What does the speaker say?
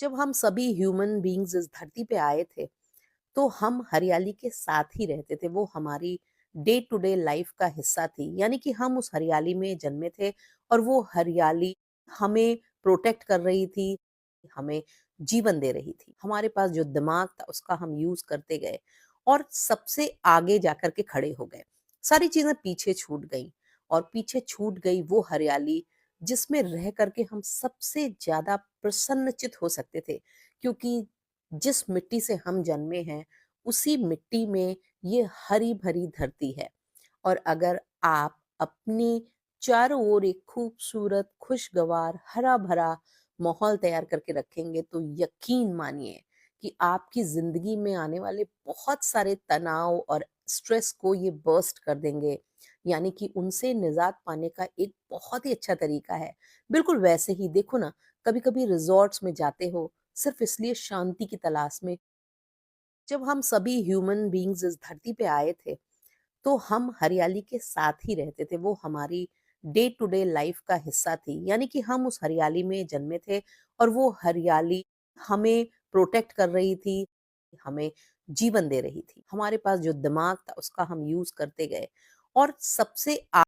जब हम सभी ह्यूमन बीइंग्स इस धरती पे आए थे, तो हम हरियाली के साथ ही रहते थे। वो हमारी डे टू डे लाइफ का हिस्सा थी। यानी कि हम उस हरियाली में जन्मे थे और वो हरियाली हमें प्रोटेक्ट कर रही थी, हमें जीवन दे रही थी। हमारे पास जो दिमाग था उसका हम यूज़ करते गए और सबसे आगे जाकर के खड़े हो गए। सारी चीज़ें पीछे छूट गईं और पीछे छूट गई वो हरियाली जिसमें रह कर के हम सबसे ज़्यादा प्रसन्नचित हो सकते थे। क्योंकि जिस मिट्टी से हम जन्मे हैं, उसी मिट्टी में ये हरी-भरी धरती है। और अगर आप अपनी चारों ओर एक खूबसूरत, खुशगवार, हरा-भरा माहौल तैयार करके रखेंगे, तो यकीन मानिए कि आपकी ज़िंदगी में आने वाले बहुत सारे तनाव और स्ट्रेस को ये बर्स्ट कर देंगे। यानी कि उनसे निजात पाने का एक बहुत ही अच्छा तरीका है। बिल्कुल वैसे ही देखो ना, कभी-कभी रिज़ॉर्ट्स में जाते हो, सिर्फ़ इसलिए शांति की तलाश में। जब हम सभी ह्यूमन बीइंग्स इस धरती पे आए थे, तो हम हरियाली के साथ ही रहते थे। वो हमारी डे टू डे लाइफ का हिस्सा थी। यानी कि हम उस हरियाली में जन्मे थे और वो हरियाली हमें प्रोटेक्ट कर रही थी, हमें जीवन दे रही थी। हमारे पास जो दिमाग था उसका हम यूज़ करते गए और सबसे